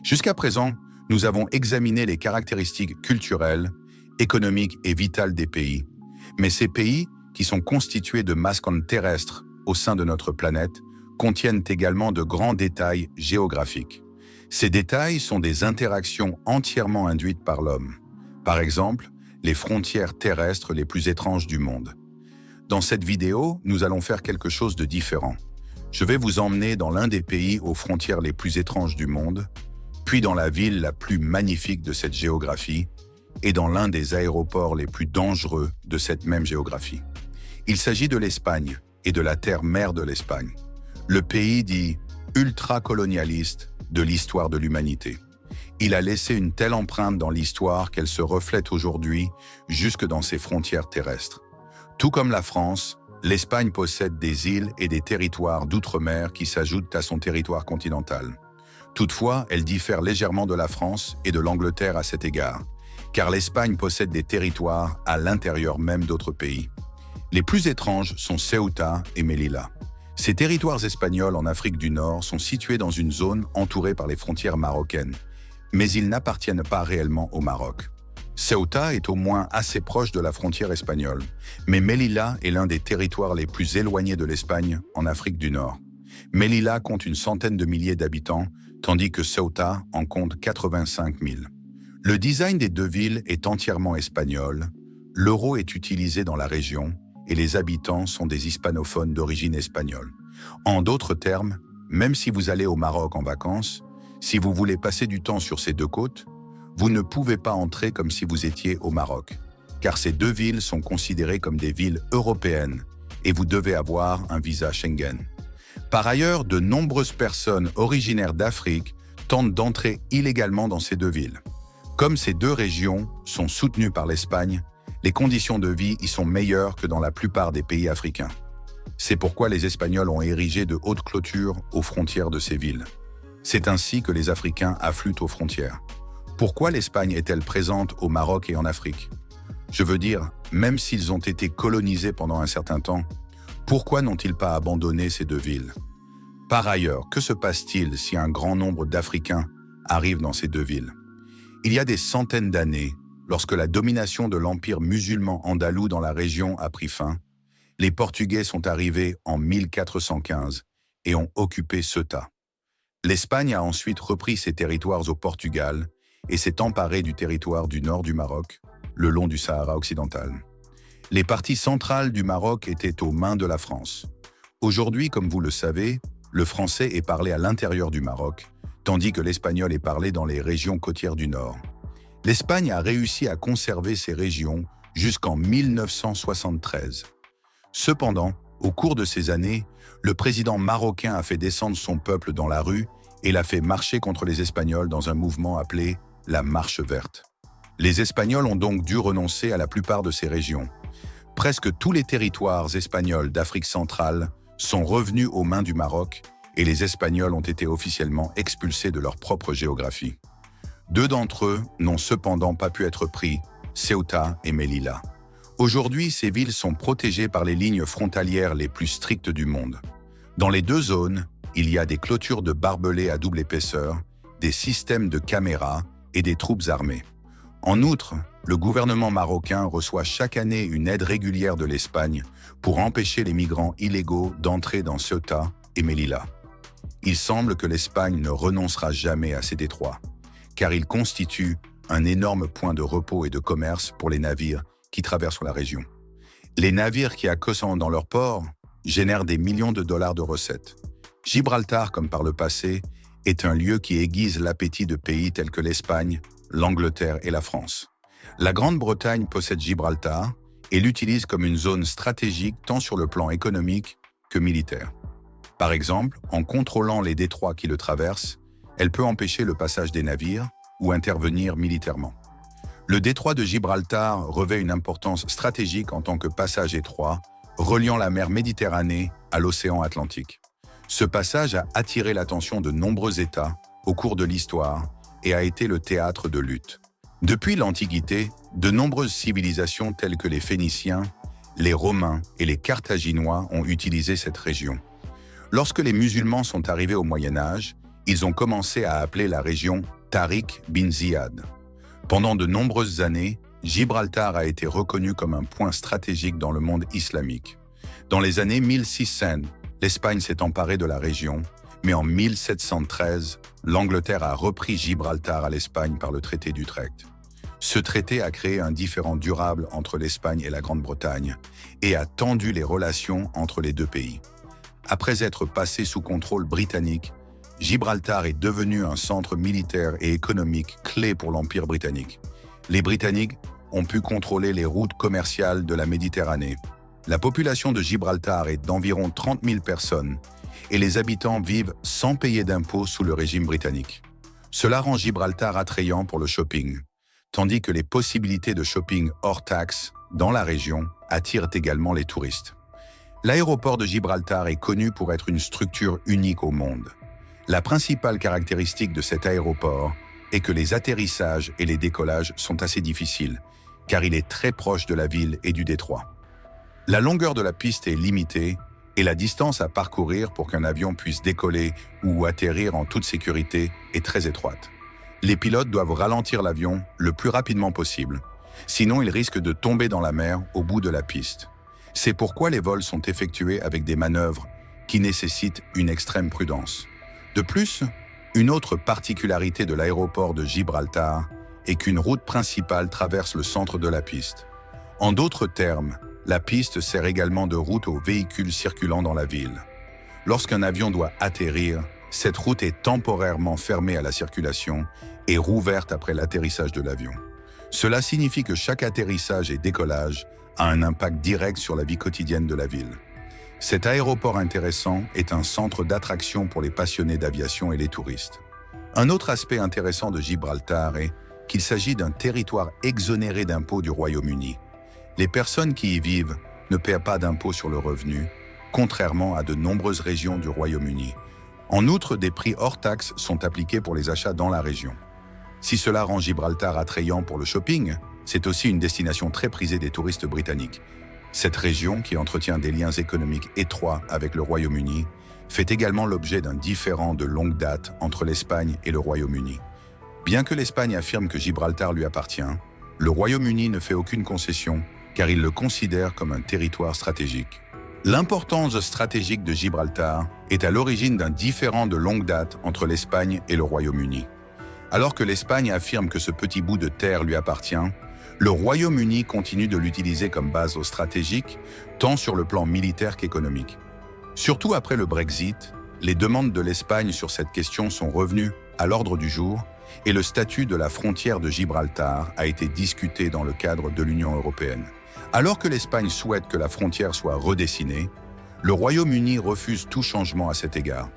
Jusqu'à présent, nous avons examiné les caractéristiques culturelles, économiques et vitales des pays. Mais ces pays, qui sont constitués de masses terrestres au sein de notre planète, contiennent également de grands détails géographiques. Ces détails sont des interactions entièrement induites par l'homme. Par exemple, les frontières terrestres les plus étranges du monde. Dans cette vidéo, nous allons faire quelque chose de différent. Je vais vous emmener dans l'un des pays aux frontières les plus étranges du monde, puis dans la ville la plus magnifique de cette géographie, et dans l'un des aéroports les plus dangereux de cette même géographie. Il s'agit de l'Espagne et de la terre-mère de l'Espagne, le pays dit ultra-colonialiste de l'histoire de l'humanité. Il a laissé une telle empreinte dans l'histoire qu'elle se reflète aujourd'hui jusque dans ses frontières terrestres. Tout comme la France, l'Espagne possède des îles et des territoires d'outre-mer qui s'ajoutent à son territoire continental. Toutefois, elle diffère légèrement de la France et de l'Angleterre à cet égard, car l'Espagne possède des territoires à l'intérieur même d'autres pays. Les plus étranges sont Ceuta et Melilla. Ces territoires espagnols en Afrique du Nord sont situés dans une zone entourée par les frontières marocaines, mais ils n'appartiennent pas réellement au Maroc. Ceuta est au moins assez proche de la frontière espagnole, mais Melilla est l'un des territoires les plus éloignés de l'Espagne en Afrique du Nord. Melilla compte une centaine de milliers d'habitants, tandis que Ceuta en compte 85 000. Le design des deux villes est entièrement espagnol, l'euro est utilisé dans la région et les habitants sont des hispanophones d'origine espagnole. En d'autres termes, même si vous allez au Maroc en vacances, si vous voulez passer du temps sur ces deux côtes, vous ne pouvez pas entrer comme si vous étiez au Maroc, car ces deux villes sont considérées comme des villes européennes et vous devez avoir un visa Schengen. Par ailleurs, de nombreuses personnes originaires d'Afrique tentent d'entrer illégalement dans ces deux villes. Comme ces deux régions sont soutenues par l'Espagne, les conditions de vie y sont meilleures que dans la plupart des pays africains. C'est pourquoi les Espagnols ont érigé de hautes clôtures aux frontières de ces villes. C'est ainsi que les Africains affluent aux frontières. Pourquoi l'Espagne est-elle présente au Maroc et en Afrique? Je veux dire, même s'ils ont été colonisés pendant un certain temps, pourquoi n'ont-ils pas abandonné ces deux villes? Par ailleurs, que se passe-t-il si un grand nombre d'Africains arrivent dans ces deux villes? Il y a des centaines d'années, lorsque la domination de l'empire musulman andalou dans la région a pris fin, les Portugais sont arrivés en 1415 et ont occupé Ceuta. L'Espagne a ensuite repris ses territoires au Portugal et s'est emparée du territoire du nord du Maroc, le long du Sahara occidental. Les parties centrales du Maroc étaient aux mains de la France. Aujourd'hui, comme vous le savez, le français est parlé à l'intérieur du Maroc, tandis que l'espagnol est parlé dans les régions côtières du nord. L'Espagne a réussi à conserver ces régions jusqu'en 1973. Cependant, au cours de ces années, le président marocain a fait descendre son peuple dans la rue et l'a fait marcher contre les Espagnols dans un mouvement appelé la Marche verte. Les Espagnols ont donc dû renoncer à la plupart de ces régions. Presque tous les territoires espagnols d'Afrique centrale sont revenus aux mains du Maroc et les Espagnols ont été officiellement expulsés de leur propre géographie. Deux d'entre eux n'ont cependant pas pu être pris, Ceuta et Melilla. Aujourd'hui, ces villes sont protégées par les lignes frontalières les plus strictes du monde. Dans les deux zones, il y a des clôtures de barbelés à double épaisseur, des systèmes de caméras et des troupes armées. En outre, le gouvernement marocain reçoit chaque année une aide régulière de l'Espagne pour empêcher les migrants illégaux d'entrer dans Ceuta et Melilla. Il semble que l'Espagne ne renoncera jamais à ces détroits, car ils constituent un énorme point de repos et de commerce pour les navires qui traversent la région. Les navires qui accossent dans leur port génèrent des millions de dollars de recettes. Gibraltar, comme par le passé, est un lieu qui aiguise l'appétit de pays tels que l'Espagne, l'Angleterre et la France. La Grande-Bretagne possède Gibraltar et l'utilise comme une zone stratégique tant sur le plan économique que militaire. Par exemple, en contrôlant les détroits qui le traversent, elle peut empêcher le passage des navires ou intervenir militairement. Le détroit de Gibraltar revêt une importance stratégique en tant que passage étroit, reliant la mer Méditerranée à l'océan Atlantique. Ce passage a attiré l'attention de nombreux États au cours de l'histoire et a été le théâtre de luttes. Depuis l'Antiquité, de nombreuses civilisations telles que les Phéniciens, les Romains et les Carthaginois ont utilisé cette région. Lorsque les musulmans sont arrivés au Moyen Âge, ils ont commencé à appeler la région Tariq bin Ziyad. Pendant de nombreuses années, Gibraltar a été reconnu comme un point stratégique dans le monde islamique. Dans les années 1600, l'Espagne s'est emparée de la région, mais en 1713, l'Angleterre a repris Gibraltar à l'Espagne par le traité d'Utrecht. Ce traité a créé un différend durable entre l'Espagne et la Grande-Bretagne et a tendu les relations entre les deux pays. Après être passé sous contrôle britannique, Gibraltar est devenu un centre militaire et économique clé pour l'Empire britannique. Les Britanniques ont pu contrôler les routes commerciales de la Méditerranée. La population de Gibraltar est d'environ 30 000 personnes et les habitants vivent sans payer d'impôts sous le régime britannique. Cela rend Gibraltar attrayant pour le shopping, tandis que les possibilités de shopping hors taxes dans la région attirent également les touristes. L'aéroport de Gibraltar est connu pour être une structure unique au monde. La principale caractéristique de cet aéroport est que les atterrissages et les décollages sont assez difficiles, car il est très proche de la ville et du détroit. La longueur de la piste est limitée et la distance à parcourir pour qu'un avion puisse décoller ou atterrir en toute sécurité est très étroite. Les pilotes doivent ralentir l'avion le plus rapidement possible, sinon ils risquent de tomber dans la mer au bout de la piste. C'est pourquoi les vols sont effectués avec des manœuvres qui nécessitent une extrême prudence. De plus, une autre particularité de l'aéroport de Gibraltar est qu'une route principale traverse le centre de la piste. En d'autres termes, la piste sert également de route aux véhicules circulant dans la ville. Lorsqu'un avion doit atterrir, cette route est temporairement fermée à la circulation et rouverte après l'atterrissage de l'avion. Cela signifie que chaque atterrissage et décollage a un impact direct sur la vie quotidienne de la ville. Cet aéroport intéressant est un centre d'attraction pour les passionnés d'aviation et les touristes. Un autre aspect intéressant de Gibraltar est qu'il s'agit d'un territoire exonéré d'impôts du Royaume-Uni. Les personnes qui y vivent ne paient pas d'impôts sur le revenu, contrairement à de nombreuses régions du Royaume-Uni. En outre, des prix hors taxes sont appliqués pour les achats dans la région. Si cela rend Gibraltar attrayant pour le shopping, c'est aussi une destination très prisée des touristes britanniques. Cette région, qui entretient des liens économiques étroits avec le Royaume-Uni, fait également l'objet d'un différend de longue date entre l'Espagne et le Royaume-Uni. Bien que l'Espagne affirme que Gibraltar lui appartient, le Royaume-Uni ne fait aucune concession car il le considère comme un territoire stratégique. L'importance stratégique de Gibraltar est à l'origine d'un différend de longue date entre l'Espagne et le Royaume-Uni. Alors que l'Espagne affirme que ce petit bout de terre lui appartient, le Royaume-Uni continue de l'utiliser comme base stratégique, tant sur le plan militaire qu'économique. Surtout après le Brexit, les demandes de l'Espagne sur cette question sont revenues à l'ordre du jour et le statut de la frontière de Gibraltar a été discuté dans le cadre de l'Union européenne. Alors que l'Espagne souhaite que la frontière soit redessinée, le Royaume-Uni refuse tout changement à cet égard.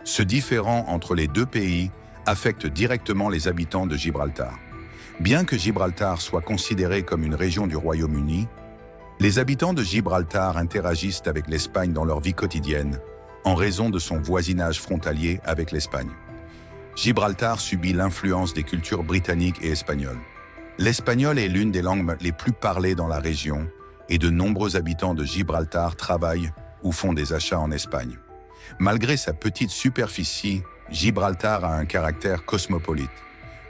Ce différend entre les deux pays affecte directement les habitants de Gibraltar. Bien que Gibraltar soit considéré comme une région du Royaume-Uni, les habitants de Gibraltar interagissent avec l'Espagne dans leur vie quotidienne, en raison de son voisinage frontalier avec l'Espagne. Gibraltar subit l'influence des cultures britanniques et espagnoles. L'espagnol est l'une des langues les plus parlées dans la région et de nombreux habitants de Gibraltar travaillent ou font des achats en Espagne. Malgré sa petite superficie, Gibraltar a un caractère cosmopolite.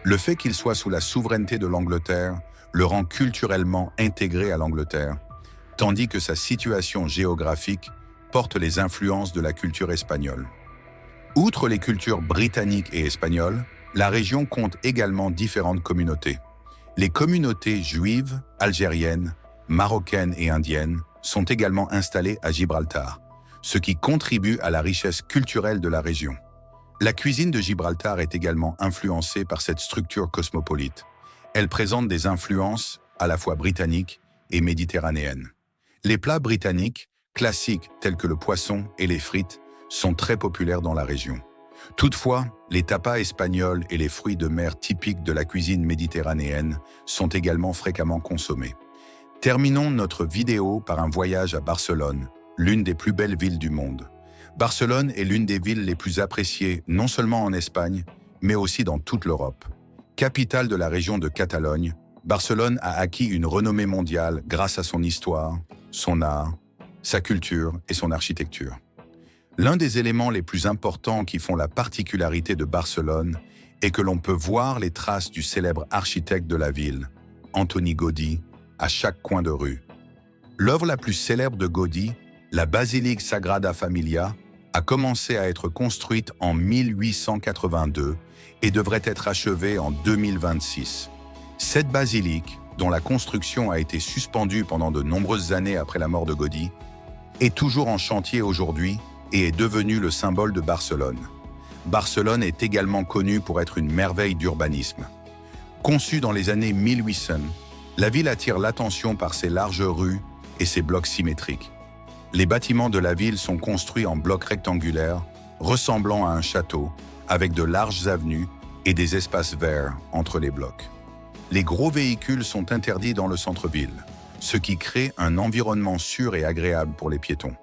Le fait qu'il soit sous la souveraineté de l'Angleterre le rend culturellement intégré à l'Angleterre, tandis que sa situation géographique porte les influences de la culture espagnole. Outre les cultures britanniques et espagnoles, la région compte également différentes communautés. Les communautés juives, algériennes, marocaines et indiennes sont également installées à Gibraltar, ce qui contribue à la richesse culturelle de la région. La cuisine de Gibraltar est également influencée par cette structure cosmopolite. Elle présente des influences à la fois britanniques et méditerranéennes. Les plats britanniques, classiques tels que le poisson et les frites, sont très populaires dans la région. Toutefois, les tapas espagnols et les fruits de mer typiques de la cuisine méditerranéenne sont également fréquemment consommés. Terminons notre vidéo par un voyage à Barcelone, l'une des plus belles villes du monde. Barcelone est l'une des villes les plus appréciées non seulement en Espagne, mais aussi dans toute l'Europe. Capitale de la région de Catalogne, Barcelone a acquis une renommée mondiale grâce à son histoire, son art, sa culture et son architecture. L'un des éléments les plus importants qui font la particularité de Barcelone est que l'on peut voir les traces du célèbre architecte de la ville, Antoni Gaudí, à chaque coin de rue. L'œuvre la plus célèbre de Gaudí, la basilique Sagrada Familia, a commencé à être construite en 1882 et devrait être achevée en 2026. Cette basilique, dont la construction a été suspendue pendant de nombreuses années après la mort de Gaudí, est toujours en chantier aujourd'hui et est devenue le symbole de Barcelone. Barcelone est également connue pour être une merveille d'urbanisme. Conçue dans les années 1800, la ville attire l'attention par ses larges rues et ses blocs symétriques. Les bâtiments de la ville sont construits en blocs rectangulaires, ressemblant à un château, avec de larges avenues et des espaces verts entre les blocs. Les gros véhicules sont interdits dans le centre-ville, ce qui crée un environnement sûr et agréable pour les piétons.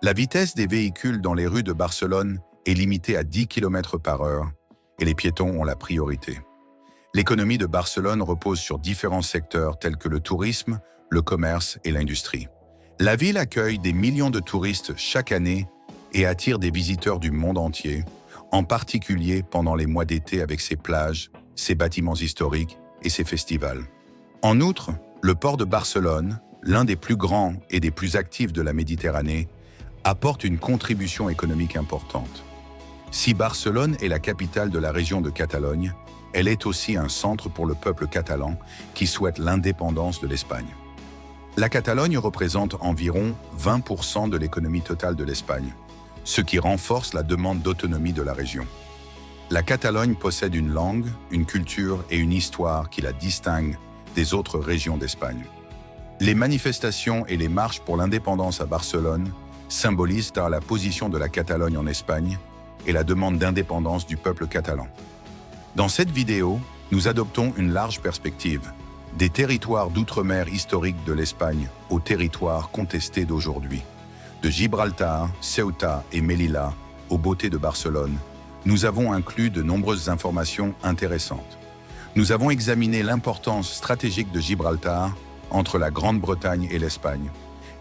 La vitesse des véhicules dans les rues de Barcelone est limitée à 10 km/h et les piétons ont la priorité. L'économie de Barcelone repose sur différents secteurs tels que le tourisme, le commerce et l'industrie. La ville accueille des millions de touristes chaque année et attire des visiteurs du monde entier, en particulier pendant les mois d'été avec ses plages, ses bâtiments historiques et ses festivals. En outre, le port de Barcelone, l'un des plus grands et des plus actifs de la Méditerranée, apporte une contribution économique importante. Si Barcelone est la capitale de la région de Catalogne, elle est aussi un centre pour le peuple catalan qui souhaite l'indépendance de l'Espagne. La Catalogne représente environ 20% de l'économie totale de l'Espagne, ce qui renforce la demande d'autonomie de la région. La Catalogne possède une langue, une culture et une histoire qui la distinguent des autres régions d'Espagne. Les manifestations et les marches pour l'indépendance à Barcelone symbolisent la position de la Catalogne en Espagne et la demande d'indépendance du peuple catalan. Dans cette vidéo, nous adoptons une large perspective, des territoires d'outre-mer historiques de l'Espagne aux territoires contestés d'aujourd'hui. De Gibraltar, Ceuta et Melilla aux beautés de Barcelone, nous avons inclus de nombreuses informations intéressantes. Nous avons examiné l'importance stratégique de Gibraltar entre la Grande-Bretagne et l'Espagne,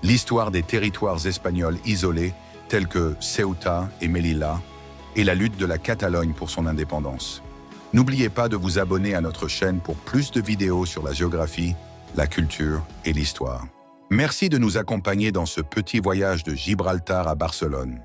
l'histoire des territoires espagnols isolés tels que Ceuta et Melilla, et la lutte de la Catalogne pour son indépendance. N'oubliez pas de vous abonner à notre chaîne pour plus de vidéos sur la géographie, la culture et l'histoire. Merci de nous accompagner dans ce petit voyage de Gibraltar à Barcelone.